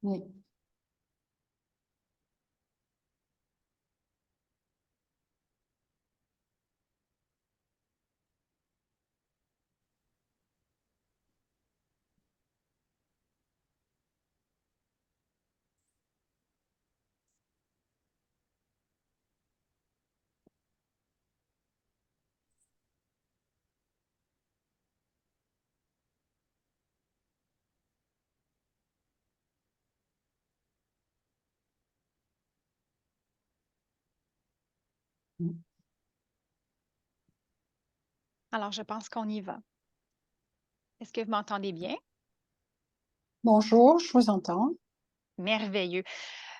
Oui. Alors, je pense qu'on y va. Est-ce que vous m'entendez bien? Bonjour, je vous entends. Merveilleux.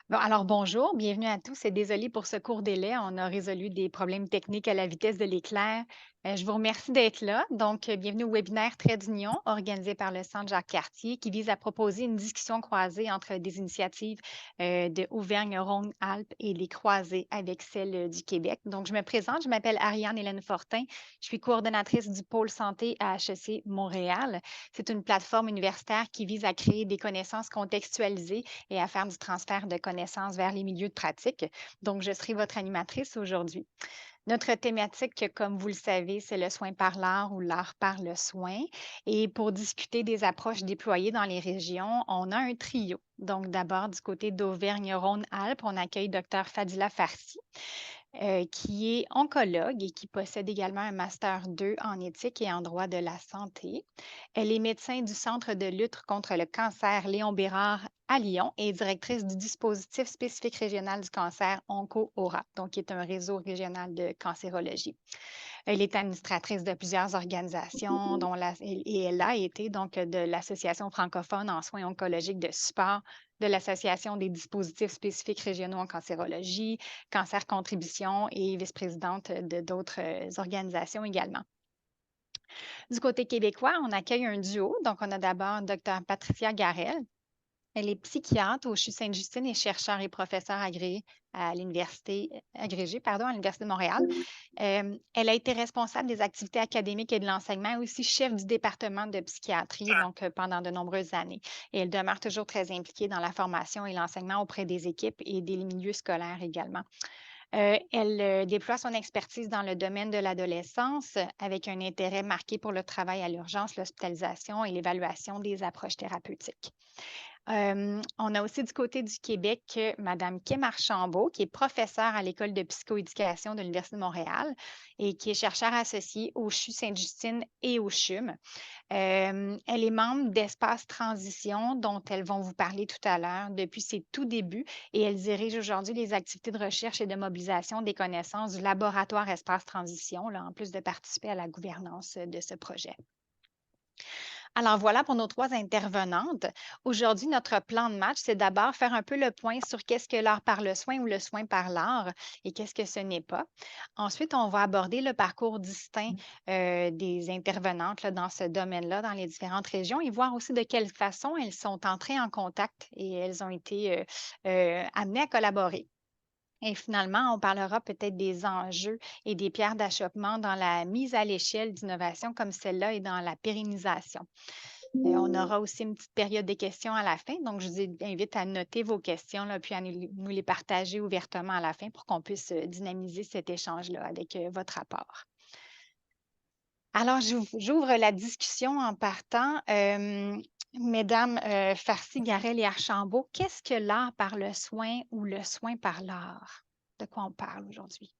Bon, alors bonjour, bienvenue à tous et désolée pour ce court délai. On a résolu des problèmes techniques à la vitesse de l'éclair. Je vous remercie d'être là. Donc, bienvenue au webinaire Trait d'Union organisé par le Centre Jacques-Cartier qui vise à proposer une discussion croisée entre des initiatives de Auvergne-Rhône-Alpes et les croisées avec celles du Québec. Donc, je me présente, je m'appelle Ariane-Hélène Fortin. Je suis coordonnatrice du pôle santé à HEC Montréal. C'est une plateforme universitaire qui vise à créer des connaissances contextualisées et à faire du transfert de connaissances vers les milieux de pratique. Donc, je serai votre animatrice aujourd'hui. Notre thématique, comme vous le savez, c'est le soin par l'art ou l'art par le soin. Et pour discuter des approches déployées dans les régions, on a un trio. Donc, d'abord, du côté d'Auvergne-Rhône-Alpes, on accueille Dr. Fadila Farsi, qui est oncologue et qui possède également un master 2 en éthique et en droit de la santé. Elle est médecin du Centre de lutte contre le cancer Léon Bérard à Lyon et directrice du dispositif spécifique régional du cancer OncoAura, donc qui est un réseau régional de cancérologie. Elle est administratrice de plusieurs organisations, et elle a été donc de l'Association francophone en soins oncologiques de support, de l'Association des dispositifs spécifiques régionaux en cancérologie, Cancer Contribution et vice-présidente de d'autres organisations également. Du côté québécois, on accueille un duo. Donc, on a d'abord Dr. Patricia Garel. Elle est psychiatre au CHU Sainte-Justine et chercheur et professeur agrégée à l'Université de Montréal. Elle a été responsable des activités académiques et de l'enseignement, et aussi chef du département de psychiatrie donc, pendant de nombreuses années. Et elle demeure toujours très impliquée dans la formation et l'enseignement auprès des équipes et des milieux scolaires également. Elle déploie son expertise dans le domaine de l'adolescence avec un intérêt marqué pour le travail à l'urgence, l'hospitalisation et l'évaluation des approches thérapeutiques. On a aussi du côté du Québec Mme Kim Archambault, qui est professeure à l'École de psychoéducation de l'Université de Montréal et qui est chercheure associée au CHU Sainte-Justine et au CHUM. Elle est membre d'Espace Transition, dont elles vont vous parler tout à l'heure depuis ses tout débuts, et elle dirige aujourd'hui les activités de recherche et de mobilisation des connaissances du laboratoire Espace Transition, là, en plus de participer à la gouvernance de ce projet. Alors voilà pour nos trois intervenantes. Aujourd'hui, notre plan de match, c'est d'abord faire un peu le point sur qu'est-ce que l'art par le soin ou le soin par l'art et qu'est-ce que ce n'est pas. Ensuite, on va aborder le parcours distinct des intervenantes là, dans ce domaine-là, dans les différentes régions et voir aussi de quelle façon elles sont entrées en contact et elles ont été amenées à collaborer. Et finalement, on parlera peut-être des enjeux et des pierres d'achoppement dans la mise à l'échelle d'innovations comme celle-là et dans la pérennisation. On aura aussi une petite période des questions à la fin, donc je vous invite à noter vos questions, là, puis à nous les partager ouvertement à la fin pour qu'on puisse dynamiser cet échange-là avec votre apport. Alors, j'ouvre la discussion en partant. Mesdames Farsi, Garel et Archambault, qu'est-ce que l'art par le soin ou le soin par l'art? De quoi on parle aujourd'hui?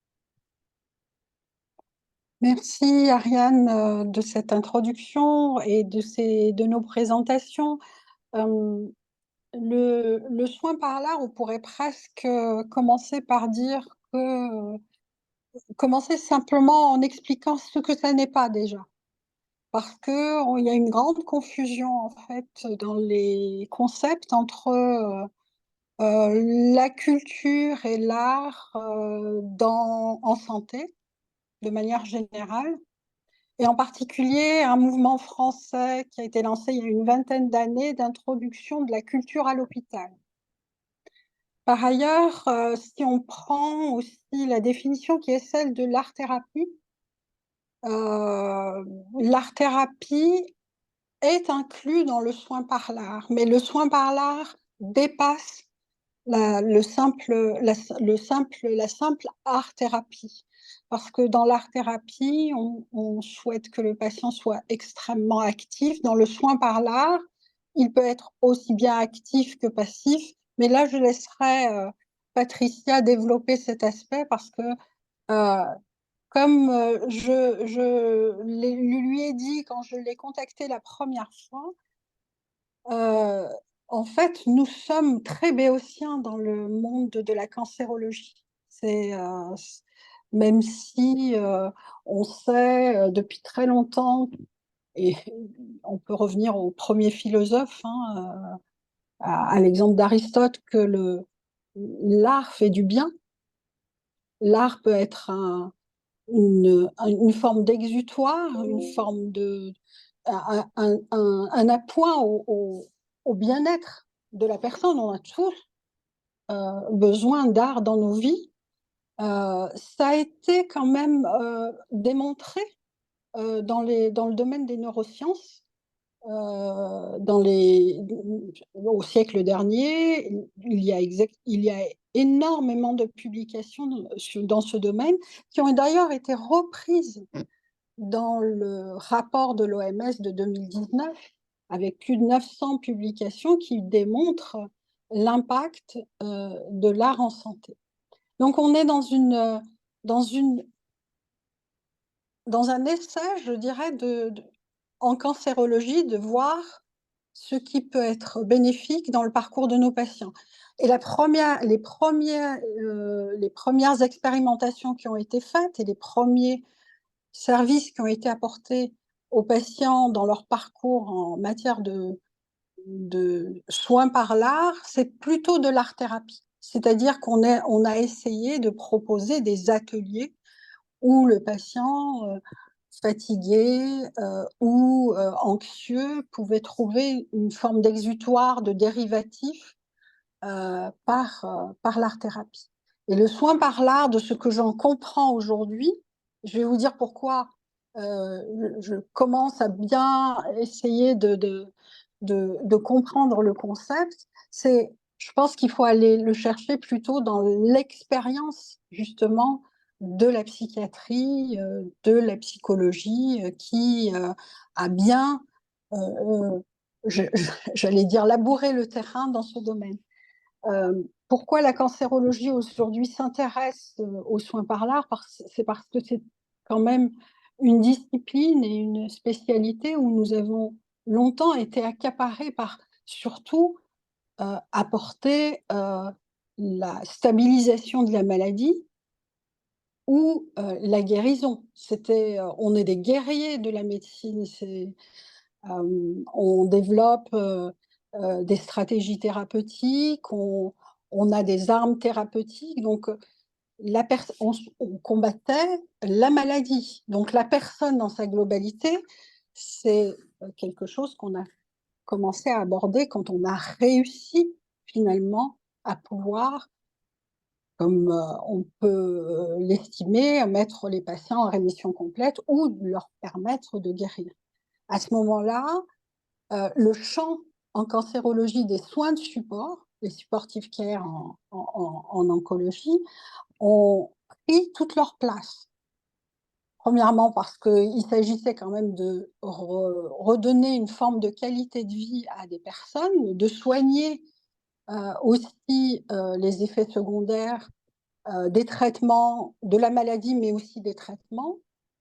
Merci Ariane de cette introduction et de nos présentations. Euh, le soin par là, on pourrait presque commencer par dire que commencer simplement en expliquant ce que ça n'est pas déjà. Parce qu'il y a une grande confusion en fait dans les concepts entre la culture et l'art en santé de manière générale. Et en particulier un mouvement français qui a été lancé il y a une vingtaine d'années d'introduction de la culture à l'hôpital. Par ailleurs, si on prend aussi la définition qui est celle de l'art-thérapie, l'art-thérapie est inclus dans le soin par l'art, mais le soin par l'art dépasse la simple art-thérapie. Parce que dans l'art-thérapie, on souhaite que le patient soit extrêmement actif. Dans le soin par l'art, il peut être aussi bien actif que passif. Mais là, je laisserai Patricia développer cet aspect parce que, euh, comme lui ai dit quand je l'ai contacté la première fois, euh, en fait, nous sommes très béotiens dans le monde de la cancérologie. C'est, même si on sait depuis très longtemps, et on peut revenir au premier philosophe, hein, à l'exemple d'Aristote, que l'art fait du bien. L'art peut être une forme d'exutoire, une forme un appoint au bien-être de la personne. On a tous besoin d'art dans nos vies. Ça a été quand même démontré dans le domaine des neurosciences. Au siècle dernier, il y a énormément de publications dans ce domaine qui ont d'ailleurs été reprises dans le rapport de l'OMS de 2019, avec plus de 900 publications qui démontrent l'impact de l'art en santé. Donc on est dans une, dans un essai, je dirais, en cancérologie, de voir ce qui peut être bénéfique dans le parcours de nos patients. Et les premières expérimentations qui ont été faites et les premiers services qui ont été apportés aux patients dans leur parcours en matière de soins par l'art, c'est plutôt de l'art-thérapie. C'est-à-dire on a essayé de proposer des ateliers où le patient fatigué ou anxieux pouvait trouver une forme d'exutoire, de dérivatif par l'art-thérapie. Et le soin par l'art, de ce que j'en comprends aujourd'hui, je vais vous dire pourquoi je commence à bien essayer de comprendre le concept. Je pense qu'il faut aller le chercher plutôt dans l'expérience, justement, de la psychiatrie, de la psychologie, qui a bien, j'allais dire, labouré le terrain dans ce domaine. Pourquoi la cancérologie aujourd'hui s'intéresse aux soins par l'art? C'est parce que c'est quand même une discipline et une spécialité où nous avons longtemps été accaparés par surtout apporter la stabilisation de la maladie ou la guérison. On est des guerriers de la médecine. On développe des stratégies thérapeutiques, on a des armes thérapeutiques, donc on combattait la maladie. Donc la personne dans sa globalité, c'est quelque chose qu'on a commencé à aborder quand on a réussi finalement à pouvoir, comme on peut l'estimer, mettre les patients en rémission complète ou leur permettre de guérir. À ce moment-là, le champ en cancérologie des soins de support, les supportive care en oncologie, ont pris toute leur place. Premièrement, parce qu'il s'agissait quand même de redonner une forme de qualité de vie à des personnes, de soigner aussi les effets secondaires des traitements, de la maladie, mais aussi des traitements.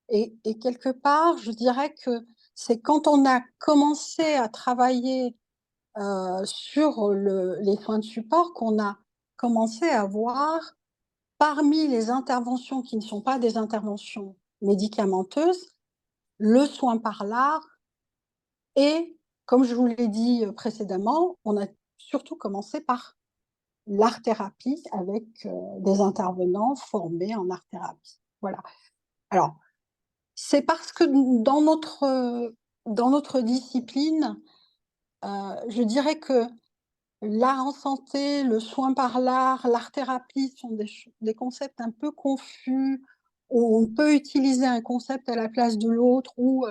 Et quelque part, je dirais que c'est quand on a commencé à travailler sur les soins de support qu'on a commencé à voir, parmi les interventions qui ne sont pas des interventions médicamenteuses, le soin par l'art. Et comme je vous l'ai dit précédemment, on a surtout commencé par l'art-thérapie avec des intervenants formés en art-thérapie. Voilà. Alors, c'est parce que dans notre discipline, je dirais que l'art en santé, le soin par l'art, l'art-thérapie sont des concepts un peu confus, où on peut utiliser un concept à la place de l'autre, ou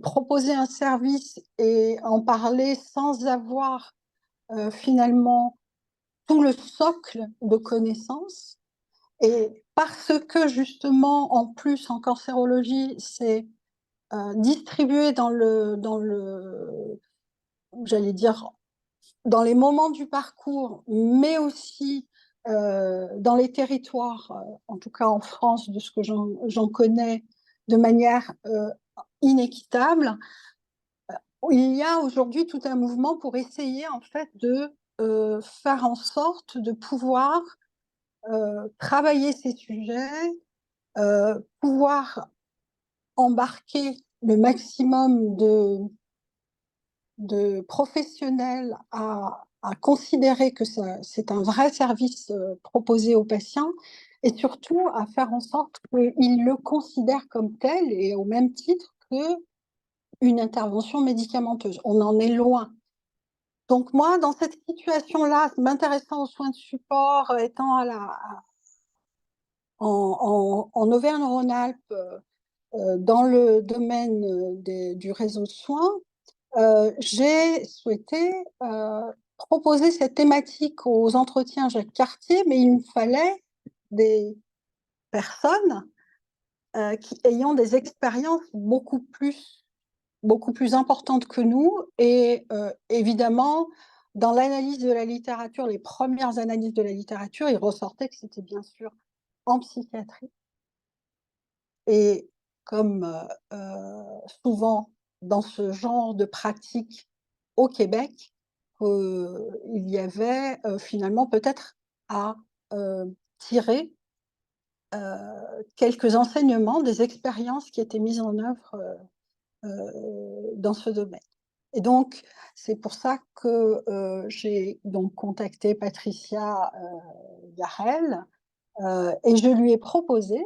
proposer un service et en parler sans avoir finalement tout le socle de connaissances. Et parce que justement, en plus, en cancérologie, c'est distribué j'allais dire, dans les moments du parcours, mais aussi dans les territoires, en tout cas en France, de ce que j'en connais, de manière inéquitable. Il y a aujourd'hui tout un mouvement pour essayer en fait de faire en sorte de pouvoir travailler ces sujets, pouvoir embarquer le maximum de professionnels à considérer que c'est un vrai service proposé aux patients et surtout à faire en sorte qu'ils le considèrent comme tel et au même titre qu'une intervention médicamenteuse. On en est loin. Donc moi, dans cette situation-là, m'intéressant aux soins de support, étant en Auvergne-Rhône-Alpes, dans le domaine du réseau de soins, j'ai souhaité proposer cette thématique aux entretiens Jacques Cartier, mais il me fallait des personnes ayant des expériences beaucoup plus importantes que nous. Et évidemment, dans l'analyse de la littérature, les premières analyses de la littérature, il ressortait que c'était bien sûr en psychiatrie. Et comme souvent dans ce genre de pratique au Québec, il y avait finalement peut-être à tirer quelques enseignements des expériences qui étaient mises en œuvre dans ce domaine. Et donc, c'est pour ça que j'ai donc contacté Patricia Yarel et je lui ai proposé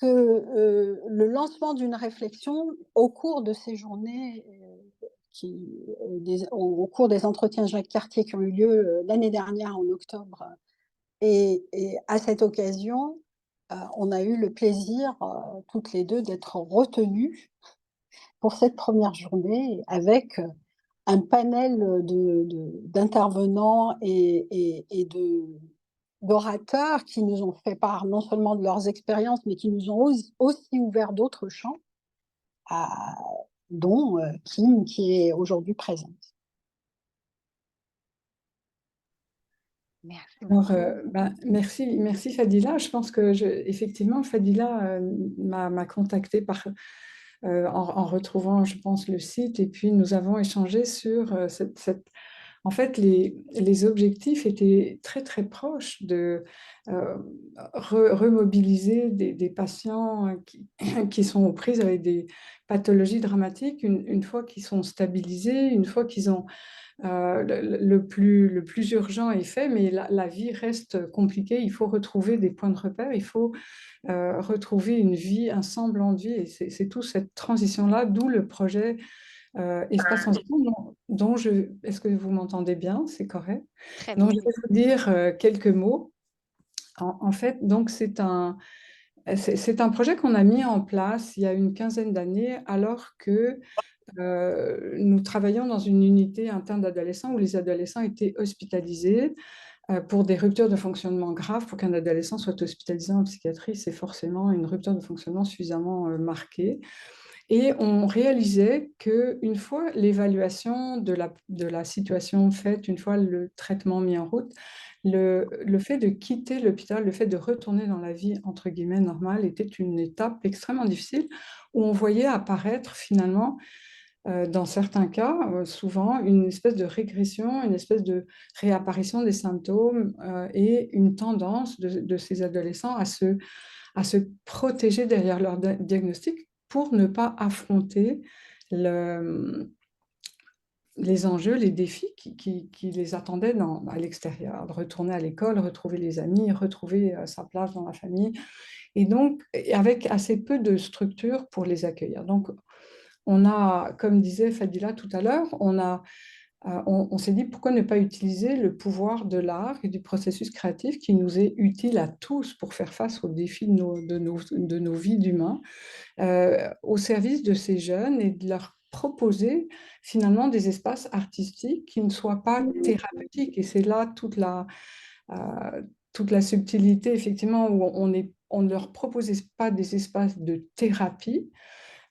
que le lancement d'une réflexion au cours de ces journées, au cours des entretiens Jacques Cartier qui ont eu lieu l'année dernière en octobre, et à cette occasion, on a eu le plaisir toutes les deux d'être retenues pour cette première journée avec un panel d'intervenants et d'orateurs qui nous ont fait part non seulement de leurs expériences, mais qui nous ont aussi ouvert d'autres champs, à- dont Kim, qui est aujourd'hui présente. Merci Alors, beaucoup. merci Fadila. Je pense que effectivement, Fadila m'a contactée en retrouvant, je pense, le site. Et puis, nous avons échangé sur en fait, les objectifs étaient très, très proches de euh, remobiliser des patients qui sont aux prises avec des pathologies dramatiques une fois qu'ils sont stabilisés, une fois qu'ils ont le plus urgent est fait, mais la vie reste compliquée. Il faut retrouver des points de repère, il faut retrouver une vie, un semblant de vie. Et c'est toute cette transition-là, d'où le projet Espace Transition, est-ce que vous m'entendez bien? C'est correct. Très Donc, bien, je vais oui. vous dire quelques mots. En fait, donc, c'est un projet qu'on a mis en place il y a une quinzaine d'années, alors que nous travaillions dans une unité interne d'adolescents où les adolescents étaient hospitalisés pour des ruptures de fonctionnement graves. Pour qu'un adolescent soit hospitalisé en psychiatrie, c'est forcément une rupture de fonctionnement suffisamment marquée. Et on réalisait qu'une fois l'évaluation de la situation faite, une fois le traitement mis en route, le fait de quitter l'hôpital, le fait de retourner dans la vie, entre guillemets, normale, était une étape extrêmement difficile où on voyait apparaître finalement dans certains cas, souvent, une espèce de régression, une espèce de réapparition des symptômes et une tendance de ces adolescents à se protéger derrière leur diagnostic pour ne pas affronter les enjeux, les défis qui les attendaient à l'extérieur, de retourner à l'école, retrouver les amis, retrouver sa place dans la famille, et donc avec assez peu de structures pour les accueillir. Donc, on a, comme disait Fadila tout à l'heure, on s'est dit pourquoi ne pas utiliser le pouvoir de l'art et du processus créatif qui nous est utile à tous pour faire face aux défis de nos vies d'humains, au service de ces jeunes et de leur proposer finalement des espaces artistiques qui ne soient pas thérapeutiques. Et c'est là toute la subtilité, effectivement, où on ne leur proposait pas des espaces de thérapie,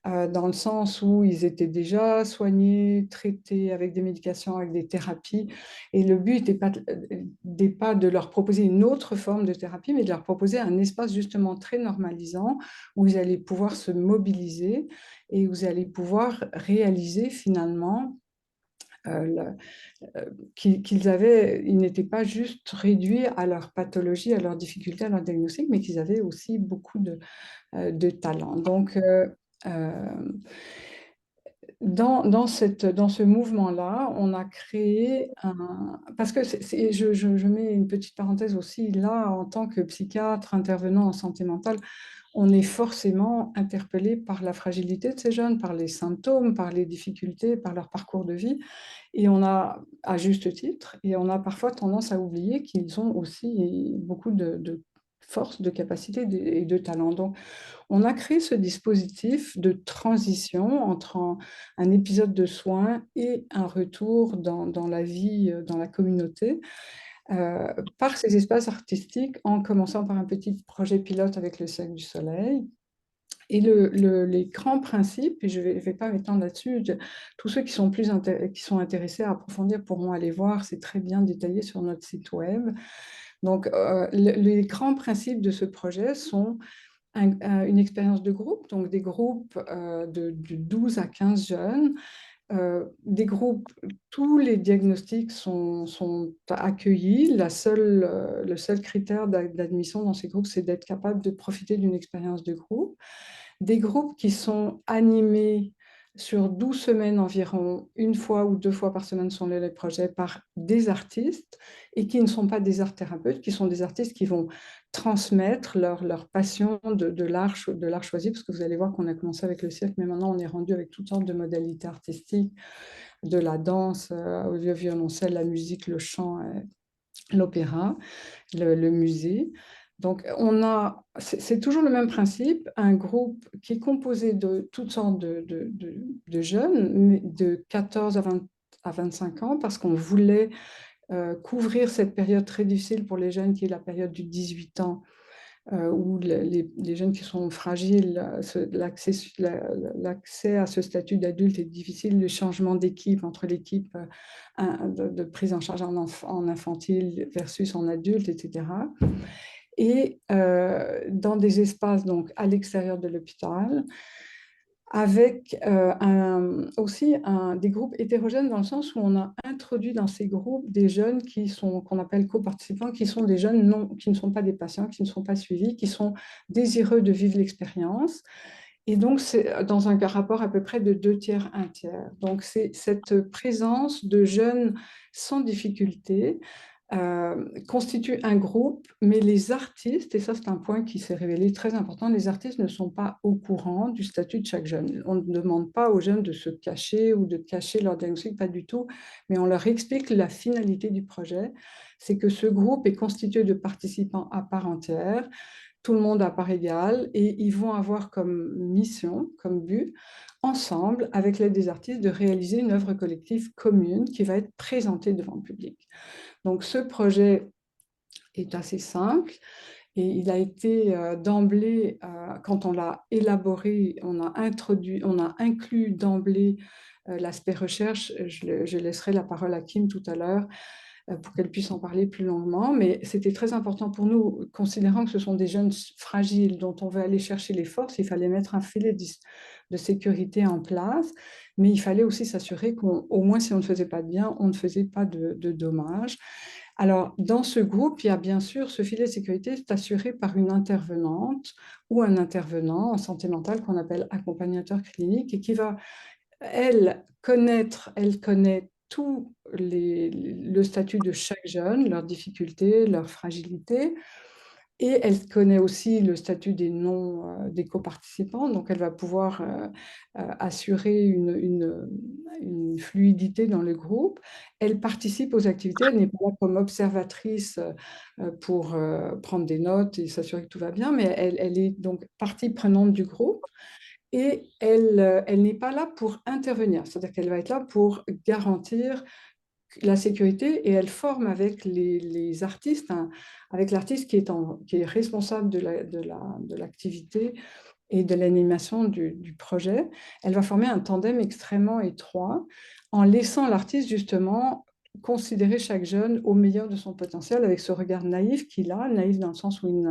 dans le sens où ils étaient déjà soignés, traités avec des médications, avec des thérapies. Et le but n'était pas de leur proposer une autre forme de thérapie, mais de leur proposer un espace justement très normalisant où ils allaient pouvoir se mobiliser et où ils allaient pouvoir réaliser finalement euh, ils n'étaient pas juste réduits à leur pathologie, à leurs difficultés, à leur diagnostic, mais qu'ils avaient aussi beaucoup de talent. Donc, dans ce mouvement-là, on a créé un... Parce que je mets une petite parenthèse aussi, là, en tant que psychiatre intervenant en santé mentale, on est forcément interpellé par la fragilité de ces jeunes, par les symptômes, par les difficultés, par leur parcours de vie. Et on a, à juste titre, et on a parfois tendance à oublier qu'ils ont aussi beaucoup de force, de capacité et de talent. Donc, on a créé ce dispositif de transition entre un épisode de soins et un retour dans la vie, dans la communauté, par ces espaces artistiques, en commençant par un petit projet pilote avec le Cercle du Soleil. Et les grands principes, et je ne vais pas m'étendre là-dessus, tous ceux qui sont intéressés à approfondir pourront aller voir, c'est très bien détaillé sur notre site web. Donc, les grands principes de ce projet sont une expérience de groupe, donc des groupes de 12 à 15 jeunes, des groupes, tous les diagnostics sont accueillis. Le seul critère d'admission dans ces groupes, c'est d'être capable de profiter d'une expérience de groupe. Des groupes qui sont animés sur 12 semaines environ, une fois ou deux fois par semaine sont les projets, par des artistes, et qui ne sont pas des art thérapeutes, qui sont des artistes qui vont transmettre leur passion de l'art choisi, parce que vous allez voir qu'on a commencé avec le cirque, mais maintenant on est rendu avec toutes sortes de modalités artistiques, de la danse, au violoncelle, la musique, le chant, l'opéra, le musée. Donc, c'est toujours le même principe, un groupe qui est composé de toutes sortes de jeunes, de 14 à 25 ans, parce qu'on voulait couvrir cette période très difficile pour les jeunes, qui est la période du 18 ans, où les jeunes qui sont fragiles, l'accès à ce statut d'adulte est difficile, le changement d'équipe entre l'équipe de prise en charge en infantile versus en adulte, etc. Et dans des espaces donc, à l'extérieur de l'hôpital, avec aussi des groupes hétérogènes dans le sens où on a introduit dans ces groupes des jeunes qu'on appelle coparticipants, qui sont des jeunes qui ne sont pas des patients, qui ne sont pas suivis, qui sont désireux de vivre l'expérience. Et donc, c'est dans un rapport à peu près de 2/3, 1/3. Donc, c'est cette présence de jeunes sans difficulté constitue un groupe, mais les artistes, et ça c'est un point qui s'est révélé très important, les artistes ne sont pas au courant du statut de chaque jeune. On ne demande pas aux jeunes de se cacher ou de cacher leur diagnostic, pas du tout, mais on leur explique la finalité du projet, c'est que ce groupe est constitué de participants à part entière, tout le monde à part égale, et ils vont avoir comme mission, comme but, ensemble, avec l'aide des artistes, de réaliser une œuvre collective commune qui va être présentée devant le public. Donc ce projet est assez simple et il a été d'emblée, quand on l'a élaboré, on a inclus d'emblée l'aspect recherche. Je laisserai la parole à Kim tout à l'heure pour qu'elle puisse en parler plus longuement, mais c'était très important pour nous, considérant que ce sont des jeunes fragiles dont on veut aller chercher les forces, il fallait mettre un filet de sécurité en place, mais il fallait aussi s'assurer qu'au moins si on ne faisait pas de bien, on ne faisait pas de dommages. Alors, dans ce groupe, il y a bien sûr ce filet de sécurité est assuré par une intervenante ou un intervenant en santé mentale qu'on appelle accompagnateur clinique et qui va, elle connaît tout le statut de chaque jeune, leurs difficultés, leurs fragilités, et elle connaît aussi le statut des coparticipants, donc elle va pouvoir assurer une fluidité dans le groupe. Elle participe aux activités, elle n'est pas là comme observatrice pour prendre des notes et s'assurer que tout va bien, mais elle est donc partie prenante du groupe. et elle n'est pas là pour intervenir, c'est-à-dire qu'elle va être là pour garantir la sécurité et elle forme avec les artistes, hein, avec l'artiste qui est responsable de l'activité et de l'animation du projet. Elle va former un tandem extrêmement étroit en laissant l'artiste justement considérer chaque jeune au meilleur de son potentiel avec ce regard naïf qu'il a, naïf dans le sens où il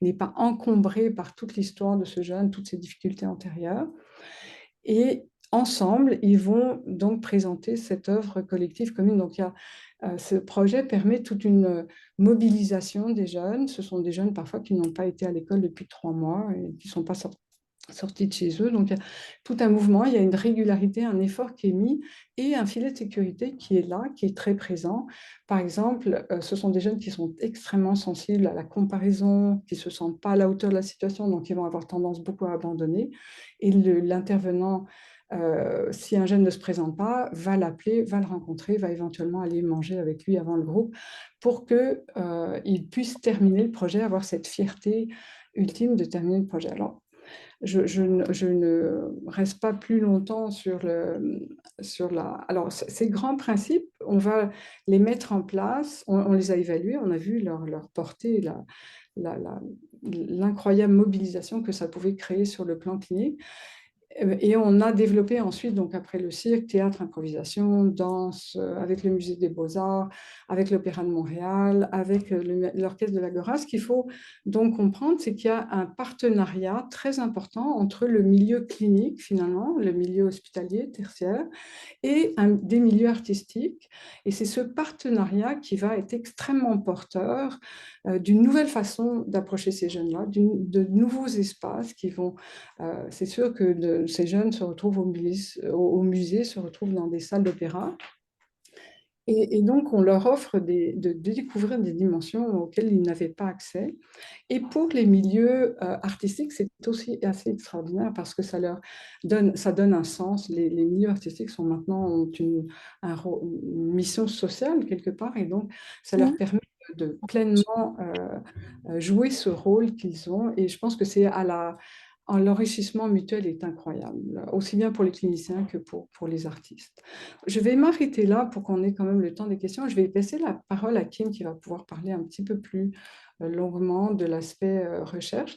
n'est pas encombré par toute l'histoire de ce jeune, toutes ses difficultés antérieures. Et ensemble, ils vont donc présenter cette œuvre collective commune. Donc, ce projet permet toute une mobilisation des jeunes. Ce sont des jeunes parfois qui n'ont pas été à l'école depuis 3 mois et qui ne sont pas sortis de chez eux. Donc, il y a tout un mouvement, il y a une régularité, un effort qui est mis et un filet de sécurité qui est là, qui est très présent. Par exemple, ce sont des jeunes qui sont extrêmement sensibles à la comparaison, qui ne se sentent pas à la hauteur de la situation, donc ils vont avoir tendance beaucoup à abandonner. Et l'intervenant, si un jeune ne se présente pas, va l'appeler, va le rencontrer, va éventuellement aller manger avec lui avant le groupe pour qu'il puisse terminer le projet, avoir cette fierté ultime de terminer le projet. Alors, je ne reste pas plus longtemps sur la... Alors, ces grands principes, on va les mettre en place, on les a évalués, on a vu leur portée, l'incroyable mobilisation que ça pouvait créer sur le plan clinique. Et on a développé ensuite, donc après le cirque, théâtre, improvisation, danse, avec le Musée des Beaux-Arts, avec l'Opéra de Montréal, avec l'Orchestre de l'Agora. Ce qu'il faut donc comprendre, c'est qu'il y a un partenariat très important entre le milieu clinique, finalement, le milieu hospitalier, tertiaire, et des milieux artistiques. Et c'est ce partenariat qui va être extrêmement porteur d'une nouvelle façon d'approcher ces jeunes-là, de nouveaux espaces qui vont... c'est sûr que ces jeunes se retrouvent au musée, se retrouvent dans des salles d'opéra. Et donc, on leur offre de découvrir des dimensions auxquelles ils n'avaient pas accès. Et pour les milieux artistiques, c'est aussi assez extraordinaire parce que ça donne un sens. Les milieux artistiques ont une mission sociale quelque part et donc ça leur permet de pleinement jouer ce rôle qu'ils ont. Et je pense que l'enrichissement mutuel est incroyable, aussi bien pour les cliniciens que pour les artistes. Je vais m'arrêter là pour qu'on ait quand même le temps des questions. Je vais passer la parole à Kim qui va pouvoir parler un petit peu plus longuement de l'aspect recherche,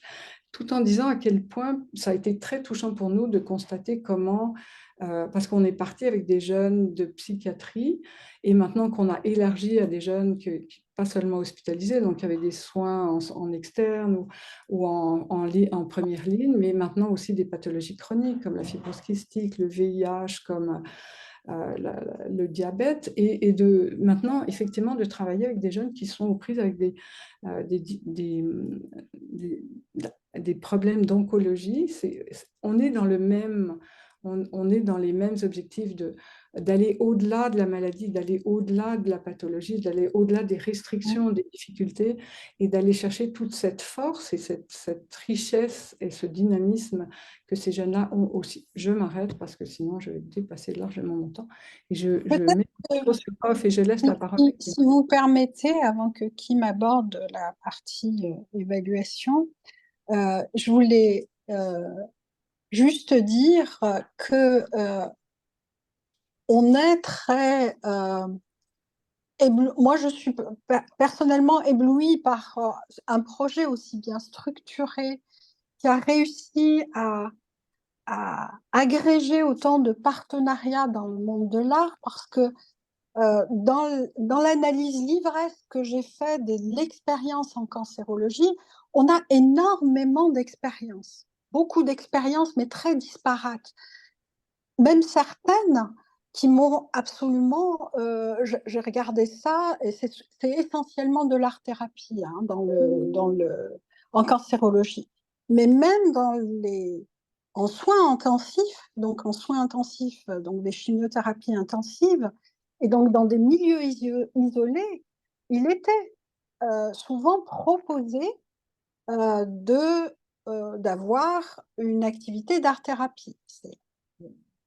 tout en disant à quel point ça a été très touchant pour nous de constater comment, parce qu'on est parti avec des jeunes de psychiatrie, et maintenant qu'on a élargi à des jeunes pas seulement hospitalisés, donc avec des soins en externe ou en première ligne, mais maintenant aussi des pathologies chroniques comme la fibrose kystique, le VIH, comme le diabète, et maintenant, effectivement, de travailler avec des jeunes qui sont aux prises avec des problèmes d'oncologie. On est dans on est dans les mêmes objectifs d'aller au-delà de la maladie, d'aller au-delà de la pathologie, d'aller au-delà des restrictions, des difficultés, et d'aller chercher toute cette force et cette richesse et ce dynamisme que ces jeunes-là ont aussi. Je m'arrête parce que sinon je vais dépasser largement mon temps. Et je mets Peut-être sur off et je laisse la parole. si vous permettez, avant que Kim aborde la partie évaluation, je voulais juste dire que on est très... moi, je suis personnellement éblouie par un projet aussi bien structuré qui a réussi à agréger autant de partenariats dans le monde de l'art, parce que dans l'analyse livresque que j'ai faite de l'expérience en cancérologie, on a énormément d'expériences, beaucoup d'expériences, mais très disparates. Même certaines qui m'ont absolument... j'ai regardé ça, et c'est essentiellement de l'art-thérapie hein, en cancérologie. Mais même en soins intensifs, donc des chimiothérapies intensives, et donc dans des milieux isolés, il était souvent proposé d'avoir une activité d'art-thérapie. C'est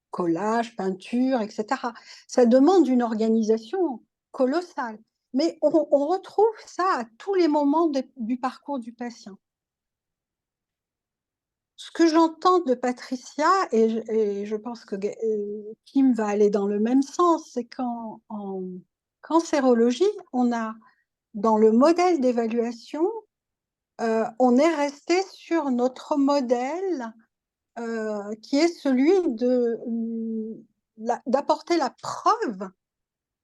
collage, peinture, etc. Ça demande une organisation colossale. Mais on retrouve ça à tous les moments du parcours du patient. ce que j'entends de Patricia, et je pense que Kim va aller dans le même sens, c'est qu'en cancérologie, on a, dans le modèle d'évaluation, on est resté sur notre modèle qui est celui d'apporter la preuve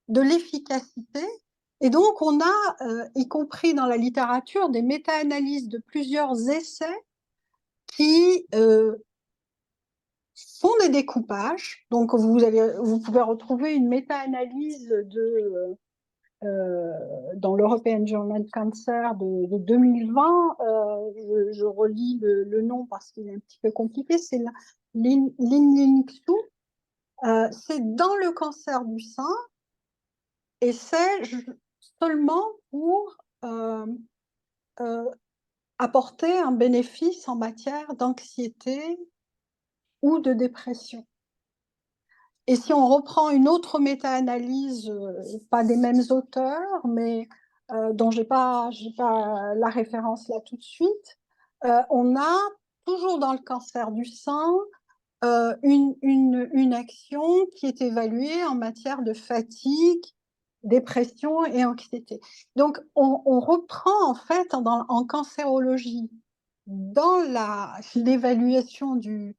de l'efficacité. Et donc, on a, y compris dans la littérature, des méta-analyses de plusieurs essais qui font des découpages. Donc, vous pouvez retrouver une méta-analyse dans l'European Journal of Cancer de 2020. Je relis le nom parce qu'il est un petit peu compliqué. C'est Lin Ling Xu. C'est dans le cancer du sein et c'est seulement pour apporter un bénéfice en matière d'anxiété ou de dépression. Et si on reprend une autre méta-analyse, pas des mêmes auteurs, mais dont j'ai pas la référence là tout de suite, on a toujours dans le cancer du sein une action qui est évaluée en matière de fatigue, dépression et anxiété. Donc on reprend en fait en cancérologie, dans l'évaluation du,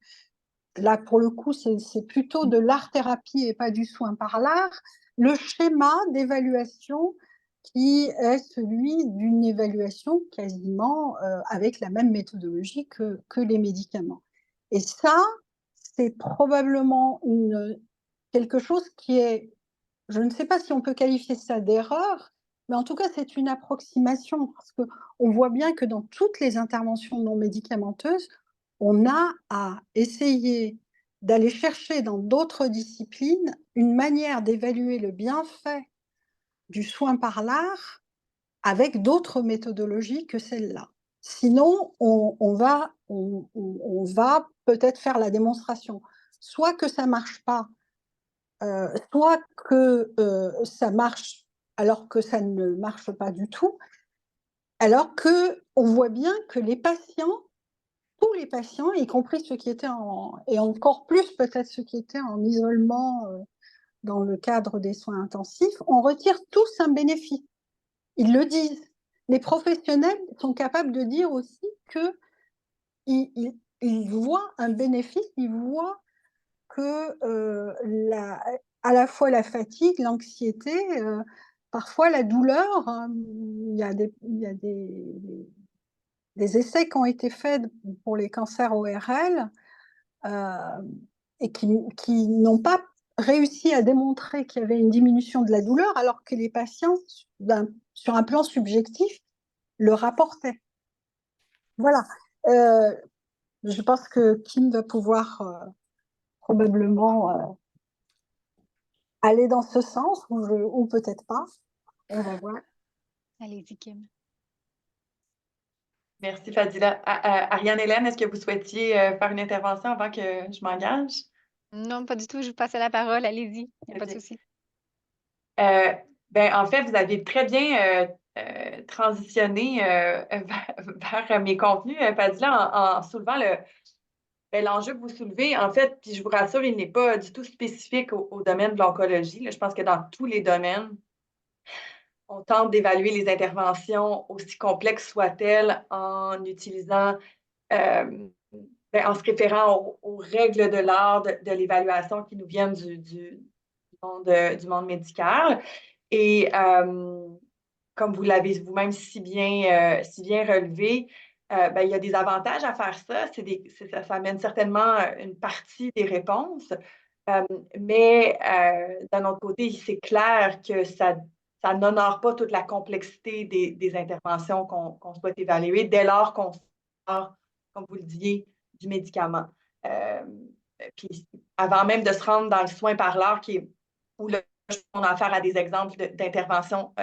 là pour le coup c'est plutôt de l'art-thérapie et pas du soin par l'art, le schéma d'évaluation qui est celui d'une évaluation quasiment avec la même méthodologie que les médicaments. Et ça, c'est probablement quelque chose qui est, je ne sais pas si on peut qualifier ça d'erreur, mais en tout cas, c'est une approximation, parce qu'on voit bien que dans toutes les interventions non médicamenteuses, on a à essayer d'aller chercher dans d'autres disciplines une manière d'évaluer le bienfait du soin par l'art avec d'autres méthodologies que celle-là. Sinon, on va peut-être faire la démonstration, soit que ça ne marche pas, soit que ça marche alors que ça ne marche pas du tout, alors qu'on voit bien que les patients, tous les patients, y compris ceux qui étaient et encore plus peut-être ceux qui étaient en isolement dans le cadre des soins intensifs, on retire tous un bénéfice. Ils le disent. Les professionnels sont capables de dire aussi qu'ils voient un bénéfice, ils voient que à la fois la fatigue, l'anxiété, parfois la douleur. Il y a des essais qui ont été faits pour les cancers ORL et qui n'ont pas réussi à démontrer qu'il y avait une diminution de la douleur, alors que les patients, sur un plan subjectif, le rapportaient. Voilà. Je pense que Kim va pouvoir probablement aller dans ce sens, ou peut-être pas. On va voir. Allez-y, Kim. Merci, Fadila. Ariane-Hélène, est-ce que vous souhaitiez faire une intervention avant que je m'engage? Non, pas du tout. Je vous passe la parole. Allez-y. Il n'y a pas de souci. En fait, vous avez très bien transitionné vers mes contenus, Fadila, en soulevant l'enjeu que vous soulevez. En fait, puis je vous rassure, il n'est pas du tout spécifique au domaine de l'oncologie. Je pense que dans tous les domaines, on tente d'évaluer les interventions, aussi complexes soient-elles, en utilisant, en se référant aux règles de l'art de l'évaluation qui nous viennent du monde médical. Et comme vous l'avez vous-même si bien relevé, il y a des avantages à faire ça. Ça amène certainement une partie des réponses. Mais d'un autre côté, c'est clair que ça n'honore pas toute la complexité des interventions qu'on souhaite évaluer dès lors qu'on sort, comme vous le disiez, du médicament. Puis avant même de se rendre dans le soin par l'art, où on a affaire à des exemples d'intervention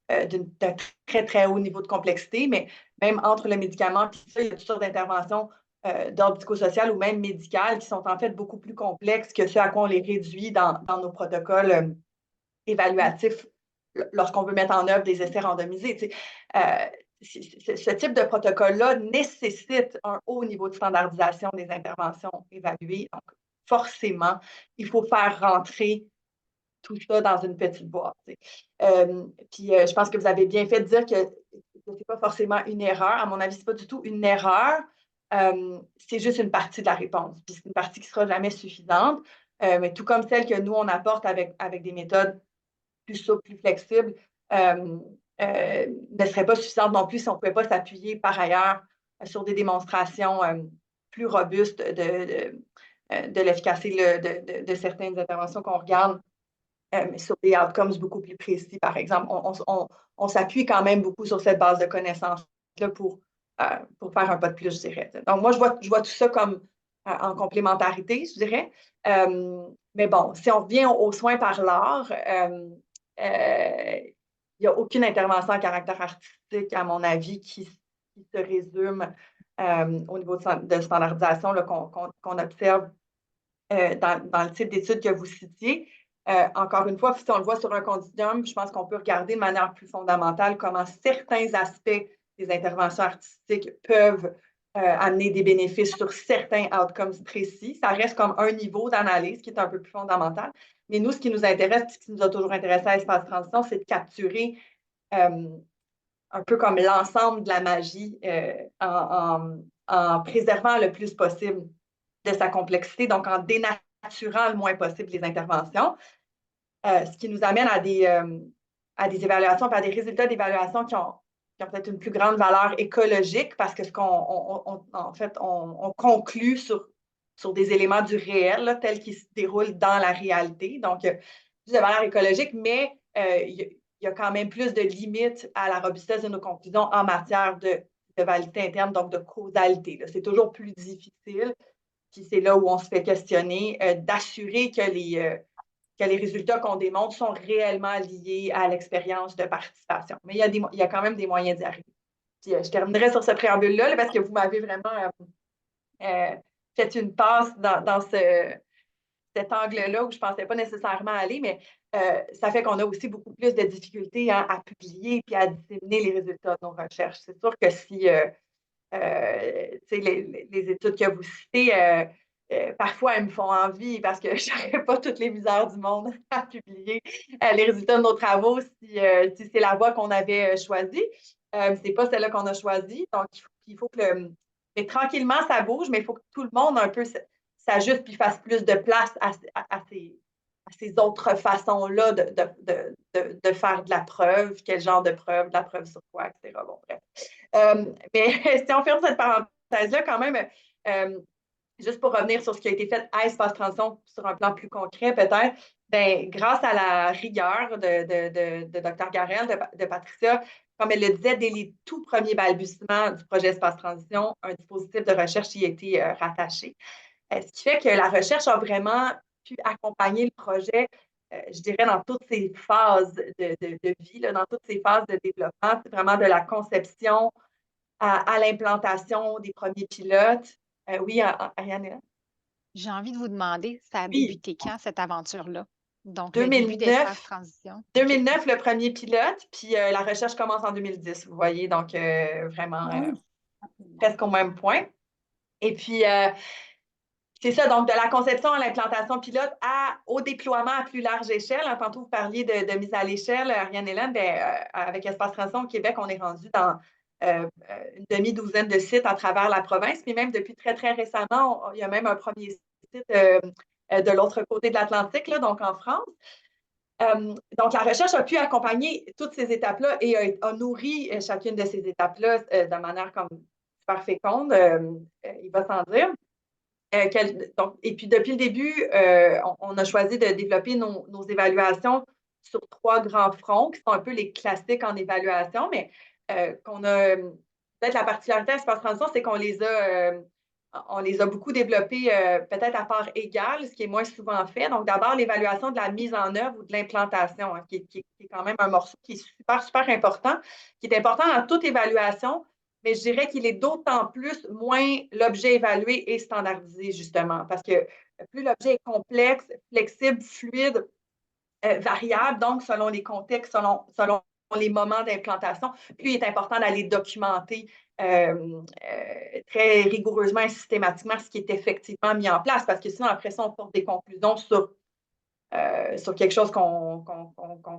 d'un très, très haut niveau de complexité, mais même entre le médicament et ça, il y a toutes sortes d'interventions d'ordre psychosocial ou même médical qui sont en fait beaucoup plus complexes que ce à quoi on les réduit dans nos protocoles évaluatifs lorsqu'on veut mettre en œuvre des essais randomisés. ce type de protocole-là nécessite un haut niveau de standardisation des interventions évaluées. Donc, forcément, il faut faire rentrer tout ça dans une petite boîte. Puis, je pense que vous avez bien fait de dire que ce n'est pas forcément une erreur. À mon avis, ce n'est pas du tout une erreur. C'est juste une partie de la réponse. Puis, c'est une partie qui ne sera jamais suffisante. Mais tout comme celle que nous, on apporte avec des méthodes plus souples, plus flexibles, ne serait pas suffisante non plus si on ne pouvait pas s'appuyer par ailleurs sur des démonstrations plus robustes de l'efficacité de certaines interventions qu'on regarde, mais sur des outcomes beaucoup plus précis, par exemple. On s'appuie quand même beaucoup sur cette base de connaissances-là pour faire un pas de plus, je dirais. Donc, moi, je vois tout ça comme en complémentarité, je dirais. Mais bon, si on revient aux soins par l'art, il n'y a aucune intervention à caractère artistique, à mon avis, qui se résume au niveau de standardisation qu'on observe dans le type d'études que vous citiez. Encore une fois, si on le voit sur un continuum, je pense qu'on peut regarder de manière plus fondamentale comment certains aspects des interventions artistiques peuvent amener des bénéfices sur certains outcomes précis. Ça reste comme un niveau d'analyse qui est un peu plus fondamental. Mais nous, ce qui nous intéresse, ce qui nous a toujours intéressé à Espace Transition, c'est de capturer un peu comme l'ensemble de la magie en préservant le plus possible de sa complexité, donc en dénaturant le moins possible les interventions, ce qui nous amène à des évaluations, à des résultats d'évaluation qui ont peut-être une plus grande valeur écologique parce que en fait, on conclut sur des éléments du réel là, tels qu'ils se déroulent dans la réalité. Donc, plus de valeur écologique, mais il y a quand même plus de limites à la robustesse de nos conclusions en matière de validité interne, donc de causalité. C'est toujours plus difficile, puis c'est là où on se fait questionner, d'assurer que les résultats qu'on démontre sont réellement liés à l'expérience de participation. Mais il y a quand même des moyens d'y arriver. Puis, je terminerai sur ce préambule-là là, parce que vous m'avez vraiment fait une passe dans cet angle-là où je ne pensais pas nécessairement aller, mais ça fait qu'on a aussi beaucoup plus de difficultés à publier et à disséminer les résultats de nos recherches. C'est sûr que si les études que vous citez, parfois, elles me font envie parce que je n'aurais pas toutes les misères du monde à publier les résultats de nos travaux si c'est la voie qu'on avait choisie. Ce n'est pas celle-là qu'on a choisie. Donc, il faut que mais tranquillement, ça bouge, mais il faut que tout le monde un peu s'ajuste puis fasse plus de place à ces autres façons-là de faire de la preuve. Quel genre de preuve, de la preuve sur quoi, etc. Bon, bref. Mais si on ferme cette parenthèse-là, quand même, juste pour revenir sur ce qui a été fait à Espace Transition sur un plan plus concret, peut-être, ben, grâce à la rigueur de Dr. Garel, de Patricia, comme elle le disait, dès les tout premiers balbutiements du projet Espace Transition, un dispositif de recherche y a été rattaché. Ce qui fait que la recherche a vraiment pu accompagner le projet, je dirais, dans toutes ses phases de vie, là, dans toutes ses phases de développement. C'est vraiment de la conception à l'implantation des premiers pilotes. Oui, Ariane? J'ai envie de vous demander, ça a Oui, débuté quand, cette aventure-là? Donc, le début 2009, d'Espace Transition. OK. 2009, le premier pilote, puis la recherche commence en 2010, vous voyez, donc vraiment presque au même point. Et puis, c'est ça, donc de la conception à l'implantation pilote au déploiement à plus large échelle. Tantôt, vous parliez de mise à l'échelle, Ariane Hélène, avec Espace Transition au Québec, on est rendu dans une demi-douzaine de sites à travers la province. Puis même depuis très, très récemment, il y a même un premier site de l'autre côté de l'Atlantique, donc en France. Donc, la recherche a pu accompagner toutes ces étapes-là et a nourri chacune de ces étapes-là de manière comme super féconde, il va sans dire. Et puis, depuis le début, on a choisi de développer nos évaluations sur 3 grands fronts, qui sont un peu les classiques en évaluation, mais qu'on a peut-être la particularité à Espace Transition, c'est qu'on les a beaucoup développés peut-être à part égale, ce qui est moins souvent fait. Donc, d'abord, l'évaluation de la mise en œuvre ou de l'implantation, qui est quand même un morceau qui est super, super important, qui est important dans toute évaluation, mais je dirais qu'il est d'autant plus moins l'objet évalué et standardisé, justement, parce que plus l'objet est complexe, flexible, fluide, variable, donc selon les contextes, selon les moments d'implantation, plus il est important d'aller documenter très rigoureusement et systématiquement ce qui est effectivement mis en place, parce que sinon, après ça, on porte des conclusions sur quelque chose qu'on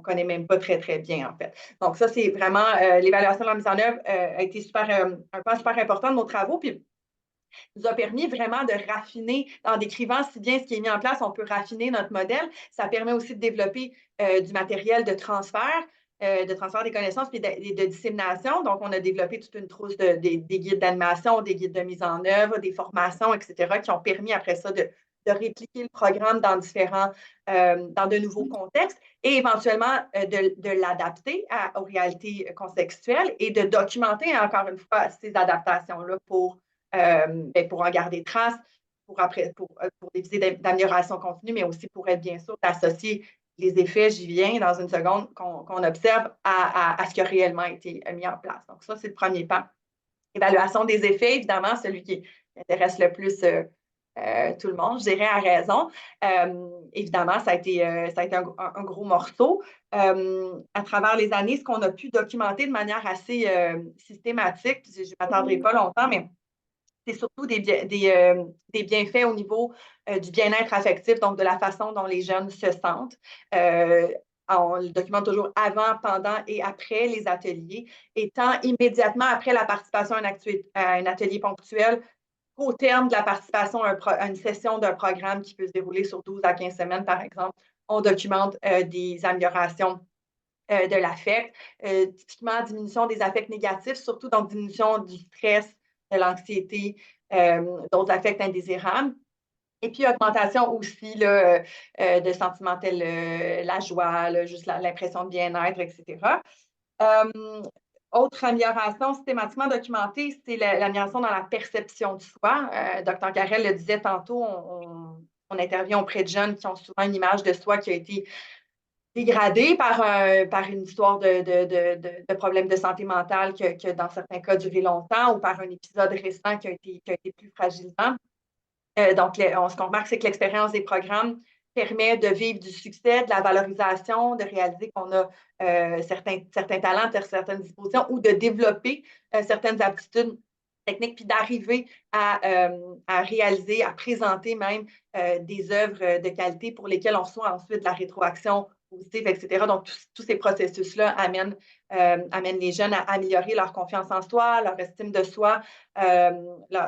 connaît même pas très, très bien, en fait. Donc, ça, c'est vraiment l'évaluation de la mise en œuvre a été un point super important de nos travaux. Puis, nous a permis vraiment de raffiner, en décrivant si bien ce qui est mis en place, on peut raffiner notre modèle. Ça permet aussi de développer du matériel de transfert des connaissances et de dissémination. Donc, on a développé toute une trousse des guides d'animation, des guides de mise en œuvre, des formations, etc., qui ont permis après ça de répliquer le programme dans dans de nouveaux contextes et éventuellement de l'adapter aux réalités contextuelles et de documenter encore une fois ces adaptations-là pour en garder trace, pour des visées d'amélioration continue, mais aussi pour être bien sûr d'associer les effets, j'y viens dans une seconde, qu'on observe à ce qui a réellement été mis en place. Donc, ça, c'est le premier pas. Évaluation des effets, évidemment, celui qui intéresse le plus tout le monde, je dirais à raison. Évidemment, ça a été un gros morceau. À travers les années, ce qu'on a pu documenter de manière assez systématique, je ne m'attendrai pas longtemps, mais c'est surtout des bienfaits au niveau du bien-être affectif, donc de la façon dont les jeunes se sentent. On le documente toujours avant, pendant et après les ateliers, et tant immédiatement après la participation à un atelier ponctuel qu'au terme de la participation à une session d'un programme qui peut se dérouler sur 12 à 15 semaines, par exemple, on documente des améliorations de l'affect, typiquement diminution des affects négatifs, surtout donc diminution du stress, de l'anxiété, d'autres affects indésirables. Et puis, augmentation aussi là, de sentiments tels la joie, là, juste l'impression de bien-être, etc. Autre amélioration systématiquement documentée, c'est l'amélioration dans la perception de soi. Dr. Carrel le disait tantôt, on intervient auprès de jeunes qui ont souvent une image de soi qui a été dégradée par une histoire de problèmes de santé mentale qui a dans certains cas duré longtemps ou par un épisode récent qui a été plus fragilisant. Donc, ce qu'on remarque, c'est que l'expérience des programmes permet de vivre du succès, de la valorisation, de réaliser qu'on a certains talents, certaines dispositions ou de développer certaines aptitudes techniques, puis d'arriver à réaliser, à présenter même des œuvres de qualité pour lesquelles on reçoit ensuite de la rétroaction positive, etc. Donc, tous ces processus-là amènent les jeunes à améliorer leur confiance en soi, leur estime de soi, leur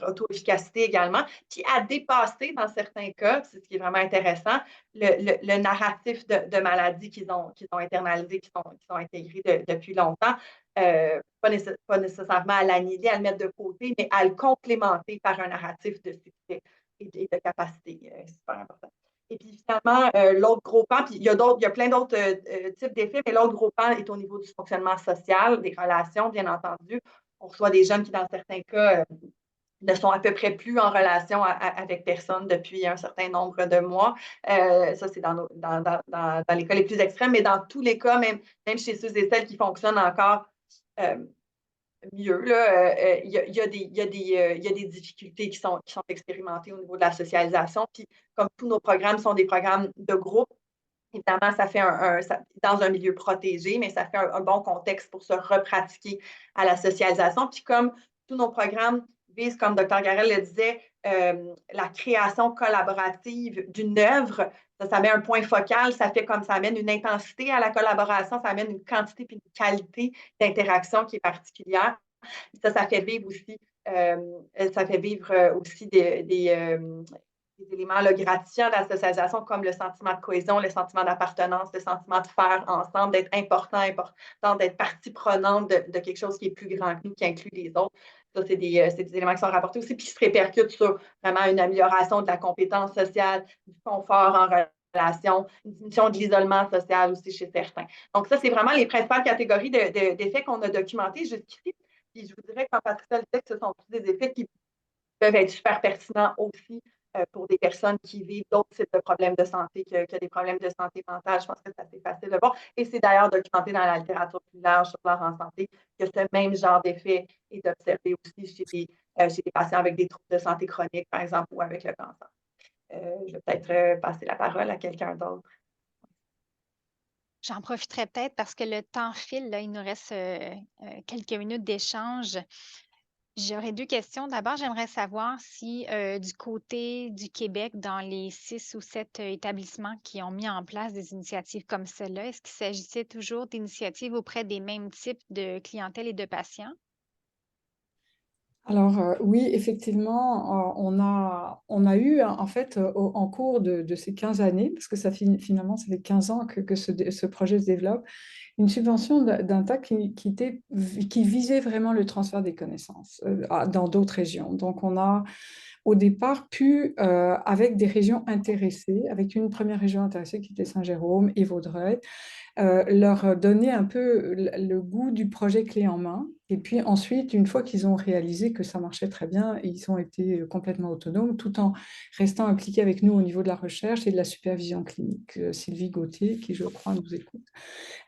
auto-efficacité également, puis à dépasser dans certains cas, c'est ce qui est vraiment intéressant, le narratif de maladie qu'ils ont internalisé, qu'ils ont intégré depuis longtemps. Pas nécessairement à l'annihiler, à le mettre de côté, mais à le complémenter par un narratif de succès et de capacité. C'est super important. Et puis finalement, l'autre gros pan, puis il y a plein d'autres types d'effets, mais l'autre gros pan est au niveau du fonctionnement social, des relations, bien entendu. On reçoit des jeunes qui, dans certains cas, ne sont à peu près plus en relation avec personne depuis un certain nombre de mois. Ça, c'est dans les cas les plus extrêmes, mais dans tous les cas, même chez ceux et celles qui fonctionnent encore mieux, il y a des difficultés qui sont expérimentées au niveau de la socialisation. Puis, comme tous nos programmes sont des programmes de groupe, évidemment, ça fait dans un milieu protégé, mais ça fait un bon contexte pour se repratiquer à la socialisation. Puis comme tous nos programmes visent, comme Dr. Garel le disait, la création collaborative d'une œuvre, ça met un point focal, ça amène une intensité à la collaboration, ça amène une quantité et une qualité d'interaction qui est particulière. Ça fait vivre aussi, des éléments là, gratifiants d'association comme le sentiment de cohésion, le sentiment d'appartenance, le sentiment de faire ensemble, d'être important, d'être partie prenante de quelque chose qui est plus grand que nous, qui inclut les autres. Ça, c'est des éléments qui sont rapportés aussi, puis qui se répercutent sur vraiment une amélioration de la compétence sociale, du confort en relation, une diminution de l'isolement social aussi chez certains. Donc, ça, c'est vraiment les principales catégories d'effets qu'on a documentés jusqu'ici. Puis je vous dirais qu'en Patricia le dit que ce sont tous des effets qui peuvent être super pertinents aussi pour des personnes qui vivent d'autres types de problèmes de santé que des problèmes de santé mentale. Je pense que c'est assez facile de voir. Et c'est d'ailleurs documenté dans la littérature plus large sur l'art en santé que ce même genre d'effet est observé aussi chez des patients avec des troubles de santé chronique, par exemple, ou avec le cancer. Je vais peut-être passer la parole à quelqu'un d'autre. J'en profiterai peut-être parce que le temps file, là, il nous reste quelques minutes d'échange. J'aurais 2 questions. D'abord, j'aimerais savoir si, du côté du Québec, dans les 6 ou 7 établissements qui ont mis en place des initiatives comme celle-là, est-ce qu'il s'agissait toujours d'initiatives auprès des mêmes types de clientèle et de patients? Alors, oui, effectivement, on a eu, en fait, en cours de ces 15 années, parce que finalement, ça fait 15 ans que ce projet se développe, une subvention d'Intac qui visait vraiment le transfert des connaissances dans d'autres régions. Donc, on a au départ pu, avec des régions intéressées, avec une première région intéressée qui était Saint-Jérôme et Vaudreuil, leur donner un peu le goût du projet clé en main. Et puis ensuite, une fois qu'ils ont réalisé que ça marchait très bien, ils ont été complètement autonomes tout en restant impliqués avec nous au niveau de la recherche et de la supervision clinique. Sylvie Gauthier, qui je crois nous écoute,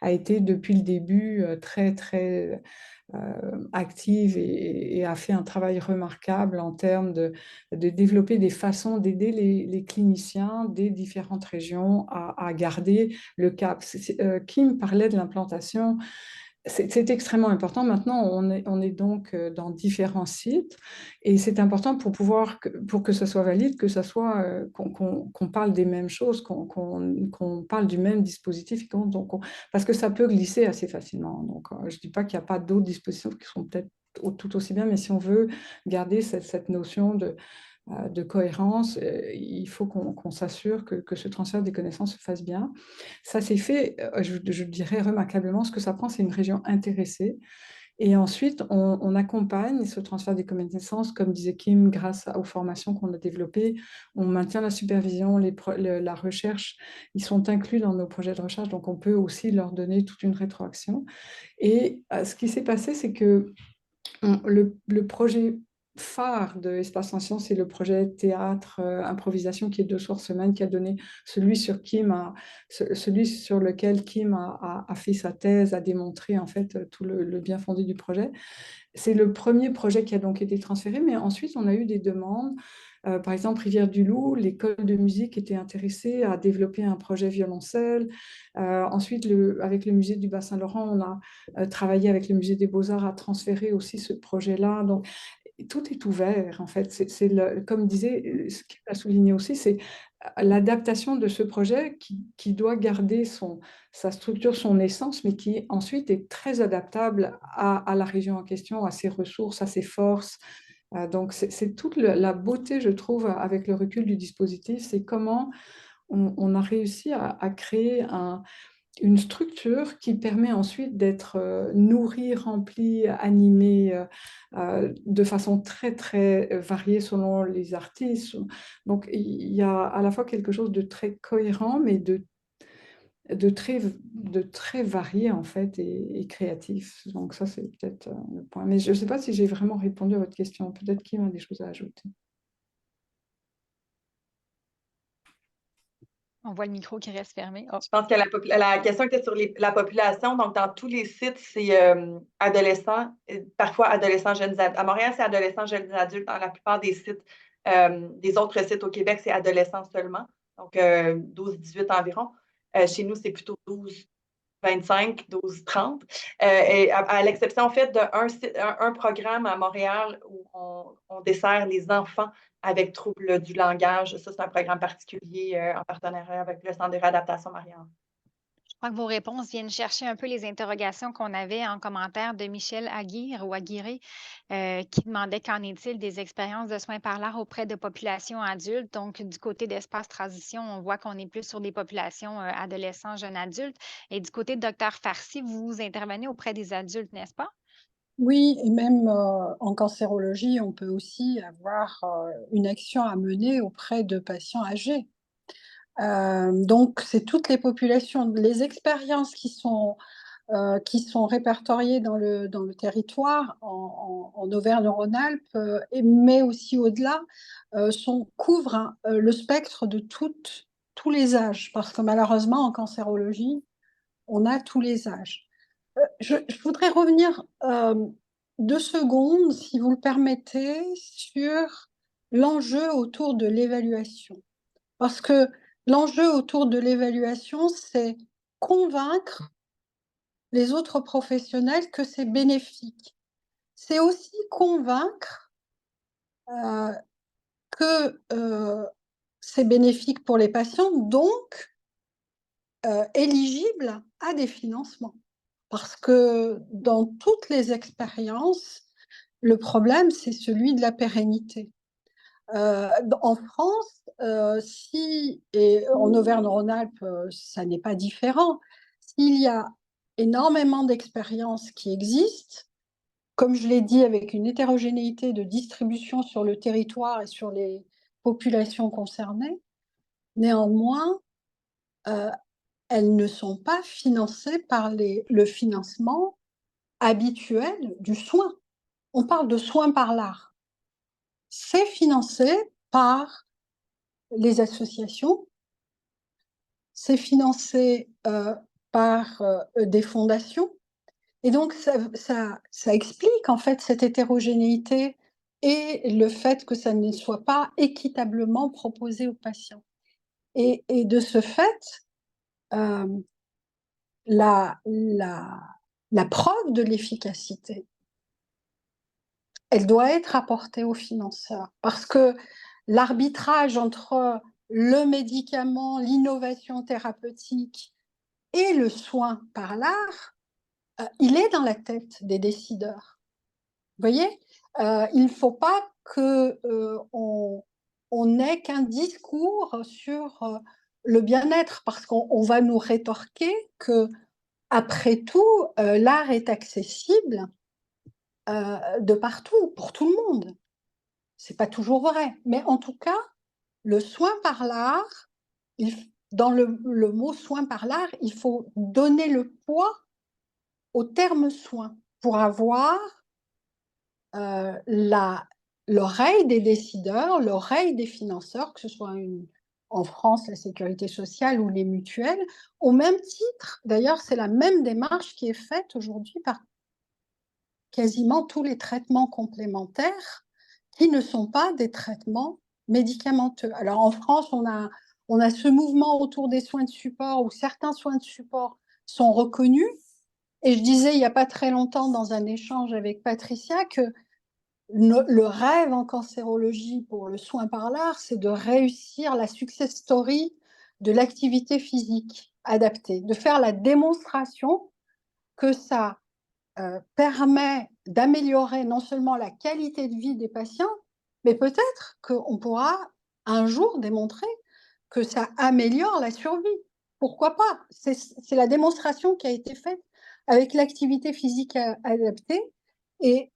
a été depuis le début très, très active et a fait un travail remarquable en termes de développer des façons d'aider les cliniciens des différentes régions à garder le cap. Kim parlait de l'implantation. C'est extrêmement important. Maintenant, on est donc dans différents sites et c'est important pour que ça soit valide, que ça soit qu'on parle des mêmes choses, qu'on parle du même dispositif, parce que ça peut glisser assez facilement. Donc, je ne dis pas qu'il n'y a pas d'autres dispositifs qui sont peut-être tout aussi bien, mais si on veut garder cette notion de cohérence, il faut qu'on s'assure que ce transfert des connaissances se fasse bien. Ça s'est fait, je dirais remarquablement, ce que ça prend, c'est une région intéressée. Et ensuite, on accompagne ce transfert des connaissances, comme disait Kim, grâce aux formations qu'on a développées. On maintient la supervision, la recherche, ils sont inclus dans nos projets de recherche, donc on peut aussi leur donner toute une rétroaction. Et ce qui s'est passé, c'est que le projet phare de Espace Ancien, c'est le projet théâtre improvisation qui est 2 soirs semaine, qui a donné celui celui sur lequel Kim a fait sa thèse, a démontré en fait tout le bien fondé du projet. C'est le premier projet qui a donc été transféré, mais ensuite on a eu des demandes. Par exemple, Rivière-du-Loup, l'école de musique était intéressée à développer un projet violoncelle. Ensuite, avec le musée du Bas-Saint-Laurent, on a travaillé avec le musée des Beaux-Arts à transférer aussi ce projet-là. Donc, tout est ouvert, en fait. Comme disait, ce qu'il a souligné aussi, c'est l'adaptation de ce projet qui doit garder sa structure, son essence, mais qui ensuite est très adaptable à la région en question, à ses ressources, à ses forces. Donc, c'est toute la beauté, je trouve, avec le recul du dispositif, c'est comment on a réussi à créer une structure qui permet ensuite d'être nourrie, remplie, animée de façon très, très variée selon les artistes. Donc, il y a à la fois quelque chose de très cohérent, mais de très varié en fait et créatif. Donc ça, c'est peut-être le point. Mais je ne sais pas si j'ai vraiment répondu à votre question. Peut-être qu'il y a des choses à ajouter. On voit le micro qui reste fermé. Oh. Je pense que la question était sur la population. Donc, dans tous les sites, c'est adolescents, parfois adolescents, jeunes adultes. À Montréal, c'est adolescents, jeunes adultes. Dans la plupart des sites, des autres sites au Québec, c'est adolescents seulement. Donc, 12-18 environ. Chez nous, c'est plutôt 12-25, 12-30. Et à l'exception, en fait, d'un programme à Montréal où on dessert les enfants avec troubles du langage. Ça, c'est un programme particulier en partenariat avec le Centre de réadaptation Marianne. Je crois que vos réponses viennent chercher un peu les interrogations qu'on avait en commentaire de Michel Aguirre ou Aguirre, qui demandait qu'en est-il des expériences de soins par l'art auprès de populations adultes. Donc, du côté d'Espace Transition, on voit qu'on est plus sur des populations adolescents, jeunes adultes. Et du côté de Dr Farcy, vous intervenez auprès des adultes, n'est-ce pas? Oui, et même en cancérologie, on peut aussi avoir une action à mener auprès de patients âgés. Donc, c'est toutes les populations, les expériences qui sont répertoriées dans le territoire, en Auvergne-Rhône-Alpes, mais aussi au-delà, couvrent hein, le spectre de tous les âges, parce que malheureusement, en cancérologie, on a tous les âges. Je voudrais revenir 2 secondes, si vous le permettez, sur l'enjeu autour de l'évaluation. Parce que l'enjeu autour de l'évaluation, c'est convaincre les autres professionnels que c'est bénéfique. C'est aussi convaincre que c'est bénéfique pour les patients, donc éligible à des financements. Parce que dans toutes les expériences, le problème, c'est celui de la pérennité. En France, et en Auvergne-Rhône-Alpes, ça n'est pas différent. S'il y a énormément d'expériences qui existent, comme je l'ai dit, avec une hétérogénéité de distribution sur le territoire et sur les populations concernées, néanmoins, elles ne sont pas financées par le financement habituel du soin. On parle de soins par l'art. C'est financé par les associations, c'est financé par des fondations. Et donc, ça explique en fait cette hétérogénéité et le fait que ça ne soit pas équitablement proposé aux patients. Et de ce fait, la preuve de l'efficacité, elle doit être apportée aux financeurs. Parce que l'arbitrage entre le médicament, l'innovation thérapeutique et le soin par l'art, il est dans la tête des décideurs. Vous voyez, il ne faut pas qu'on n'ait qu'un discours sur le bien-être, parce qu'on va nous rétorquer que, après tout, l'art est accessible de partout, pour tout le monde. C'est pas toujours vrai, mais en tout cas, le soin par l'art, dans le mot soin par l'art, il faut donner le poids au terme soin pour avoir l'oreille des décideurs, l'oreille des financeurs, que ce soit en France la sécurité sociale ou les mutuelles, au même titre. D'ailleurs, c'est la même démarche qui est faite aujourd'hui par quasiment tous les traitements complémentaires qui ne sont pas des traitements médicamenteux. Alors en France, on a ce mouvement autour des soins de support où certains soins de support sont reconnus. Et je disais il n'y a pas très longtemps dans un échange avec Patricia que le rêve en cancérologie pour le soin par l'art, c'est de réussir la success story de l'activité physique adaptée, de faire la démonstration que ça permet d'améliorer non seulement la qualité de vie des patients, mais peut-être qu'on pourra un jour démontrer que ça améliore la survie. Pourquoi pas? C'est la démonstration qui a été faite avec l'activité physique adaptée. Et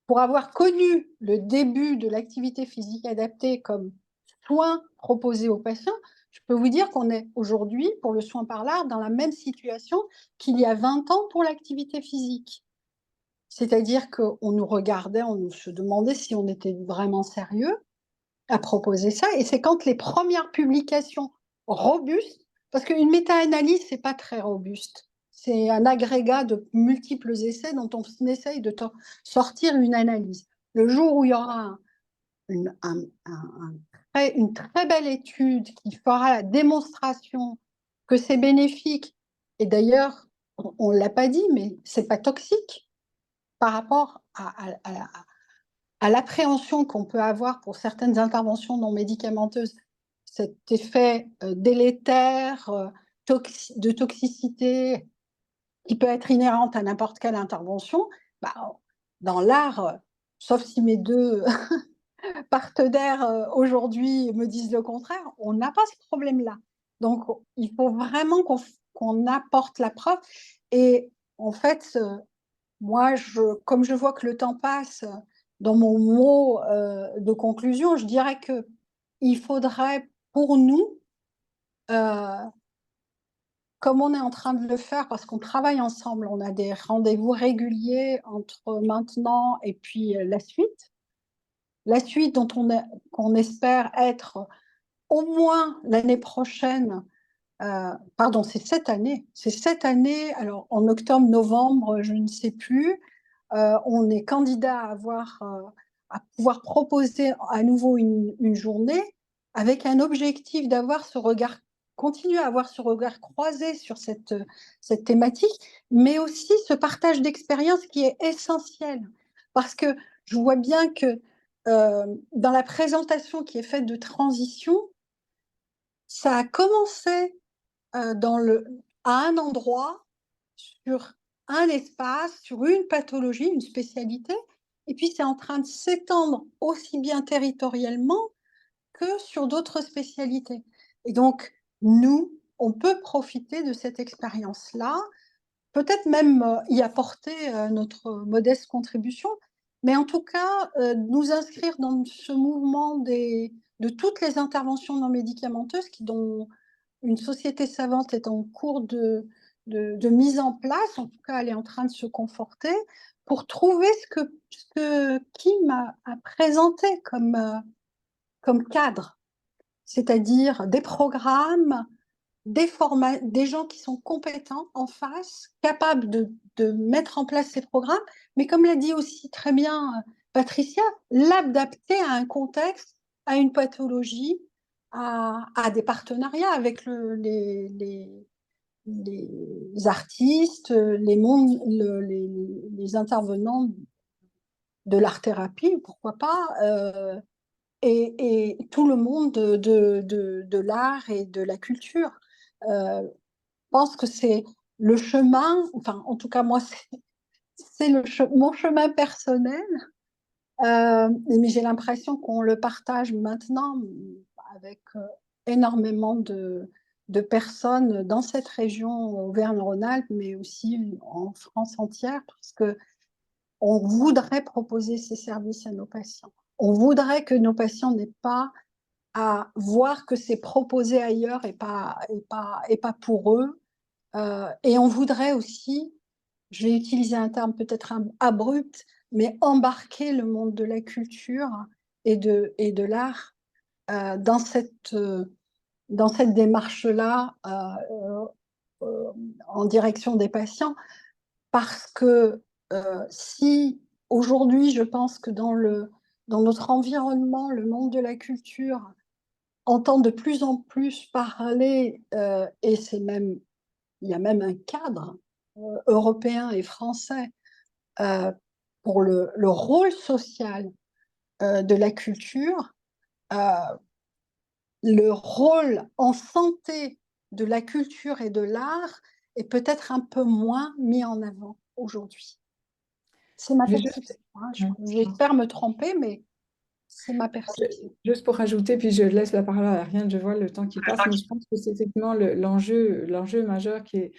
pour avoir connu le début de l'activité physique adaptée comme soin proposé aux patients, je peux vous dire qu'on est aujourd'hui, pour le soin par l'art, dans la même situation qu'il y a 20 ans pour l'activité physique. C'est-à-dire qu'on nous regardait, on se demandait si on était vraiment sérieux à proposer ça. Et c'est quand les premières publications robustes, parce qu'une méta-analyse, c'est pas très robuste. C'est un agrégat de multiples essais dont on essaye de sortir une analyse. Le jour où il y aura une très belle étude qui fera la démonstration que c'est bénéfique, et d'ailleurs, on ne l'a pas dit, mais c'est pas toxique par rapport à l'appréhension qu'on peut avoir pour certaines interventions non médicamenteuses, cet effet délétère, de toxicité qui peut être inhérente à n'importe quelle intervention, bah, dans l'art, sauf si mes deux partenaires aujourd'hui me disent le contraire, on n'a pas ce problème-là. Donc, il faut vraiment qu'on apporte la preuve. Et en fait, moi, comme je vois que le temps passe, dans mon mot de conclusion, je dirais qu'il faudrait pour nous, comme on est en train de le faire, parce qu'on travaille ensemble, on a des rendez-vous réguliers entre maintenant et puis la suite dont qu'on espère être au moins l'année prochaine. Pardon, c'est cette année, alors en octobre, novembre, je ne sais plus. On est candidat à pouvoir proposer à nouveau une journée avec un objectif d'avoir ce regard continuer à avoir ce regard croisé sur cette thématique, mais aussi ce partage d'expérience qui est essentiel. Parce que je vois bien que dans la présentation qui est faite de transition, ça a commencé à un endroit, sur un espace, sur une pathologie, une spécialité, et puis c'est en train de s'étendre aussi bien territorialement que sur d'autres spécialités. Et donc, nous, on peut profiter de cette expérience-là, peut-être même y apporter notre modeste contribution, mais en tout cas, nous inscrire dans ce mouvement de toutes les interventions non médicamenteuses dont une société savante est en cours de mise en place, en tout cas, elle est en train de se conforter, pour trouver ce que Kim a présenté comme cadre, c'est-à-dire des programmes, des gens qui sont compétents en face, capables de mettre en place ces programmes, mais comme l'a dit aussi très bien Patricia, l'adapter à un contexte, à une pathologie, à des partenariats avec les artistes, les intervenants de l'art-thérapie, pourquoi pas, et tout le monde de l'art et de la culture. Je pense que c'est le chemin, enfin en tout cas moi c'est mon chemin personnel, mais j'ai l'impression qu'on le partage maintenant avec énormément de personnes dans cette région Auvergne-Rhône-Alpes, mais aussi en France entière, parce que on voudrait proposer ces services à nos patients. On voudrait que nos patients n'aient pas à voir que c'est proposé ailleurs et pas pour eux. Et on voudrait aussi, je vais utiliser un terme peut-être abrupt, mais embarquer le monde de la culture et de l'art dans cette démarche-là en direction des patients. Parce que si aujourd'hui, je pense que dans notre environnement, le monde de la culture entend de plus en plus parler, et il y a même un cadre européen et français euh, pour le rôle social de la culture, euh, le rôle en santé de la culture et de l'art est peut-être un peu moins mis en avant aujourd'hui. C'est ma Je vais juste, perception, hein. J'espère me tromper, mais c'est ma perception. juste pour rajouter, puis je laisse la parole à Ariane, je vois le temps qui passe, mais je pense que c'est effectivement l'enjeu majeur qui est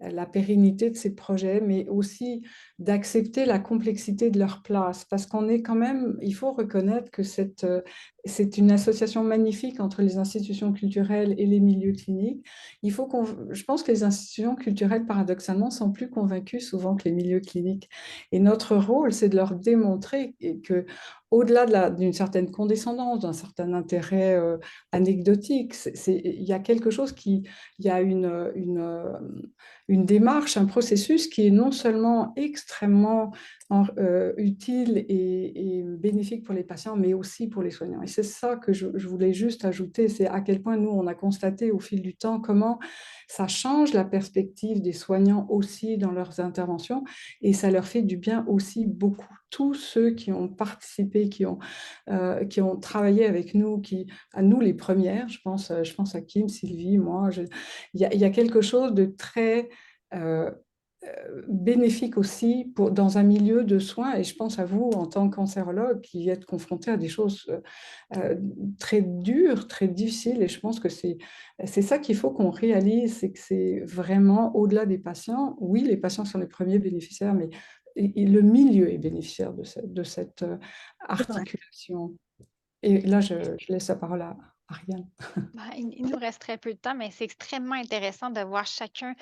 la pérennité de ces projets, mais aussi d'accepter la complexité de leur place, parce qu'on est quand même, il faut reconnaître que c'est une association magnifique entre les institutions culturelles et les milieux cliniques. Je pense que les institutions culturelles, paradoxalement, sont plus convaincues souvent que les milieux cliniques. Et notre rôle, c'est de leur démontrer que au-delà d'une certaine condescendance, d'un certain intérêt anecdotique, il y a quelque chose il y a une démarche, un processus qui est non seulement extrêmement utile et bénéfique pour les patients, mais aussi pour les soignants. Et c'est ça que je voulais juste ajouter, c'est à quel point nous, on a constaté au fil du temps comment ça change la perspective des soignants aussi dans leurs interventions, et ça leur fait du bien aussi beaucoup. Tous ceux qui ont participé, qui ont travaillé avec nous, à nous les premières, je pense à Kim, Sylvie, moi, il y a quelque chose de très euh, bénéfique aussi dans un milieu de soins, et je pense à vous en tant que cancérologue qui êtes confronté à des choses euh, très dures, très difficiles, et je pense que c'est ça qu'il faut qu'on réalise, c'est que c'est vraiment au-delà des patients. Oui, les patients sont les premiers bénéficiaires, mais et le milieu est bénéficiaire de cette articulation. Et là, je laisse la parole à Ariane. Ben, il nous reste très peu de temps, mais c'est extrêmement intéressant de voir chacun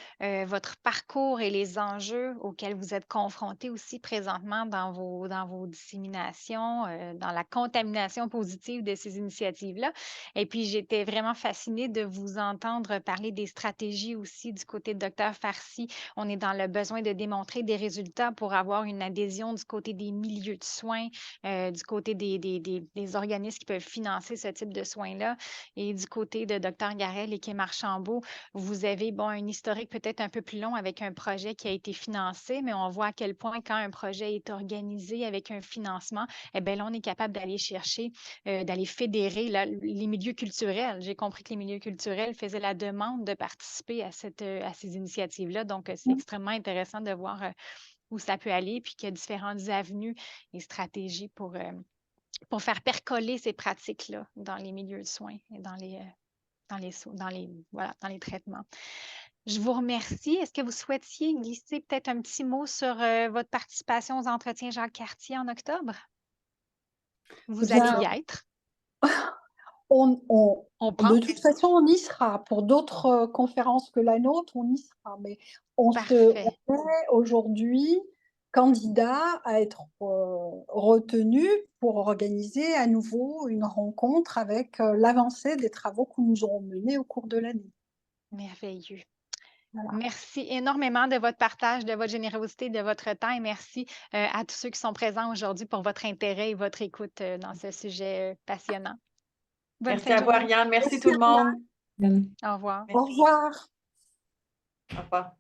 votre parcours et les enjeux auxquels vous êtes confrontés aussi présentement dans vos disséminations, dans la contamination positive de ces initiatives-là. Et puis, j'étais vraiment fascinée de vous entendre parler des stratégies aussi du côté de Dr. Farsi. On est dans le besoin de démontrer des résultats pour avoir une adhésion du côté des milieux de soins, du côté des organismes qui peuvent financer ce type de soins-là. Et du côté de Dr Garel et Kim Archambault, vous avez un historique peut-être un peu plus long avec un projet qui a été financé, mais on voit à quel point quand un projet est organisé avec un financement, eh bien là, on est capable d'aller chercher, d'aller fédérer les milieux culturels. J'ai compris que les milieux culturels faisaient la demande de participer à ces initiatives-là. Donc, c'est extrêmement intéressant de voir où ça peut aller, puis qu'il y a différentes avenues et stratégies pour faire percoler ces pratiques-là dans les milieux de soins et dans les traitements. Je vous remercie. Est-ce que vous souhaitiez glisser peut-être un petit mot sur votre participation aux entretiens Jacques Cartier en octobre? Vous allez y être. De toute façon, on y sera. Pour d'autres conférences que la nôtre, on y sera. Mais on est aujourd'hui candidat à être retenu pour organiser à nouveau une rencontre avec l'avancée des travaux que nous aurons menés au cours de l'année. Merveilleux. Voilà. Merci énormément de votre partage, de votre générosité, de votre temps et merci à tous ceux qui sont présents aujourd'hui pour votre intérêt et votre écoute dans ce sujet passionnant. Merci à vous, Ariane. Merci tout le monde. Au revoir. Au revoir. Au revoir.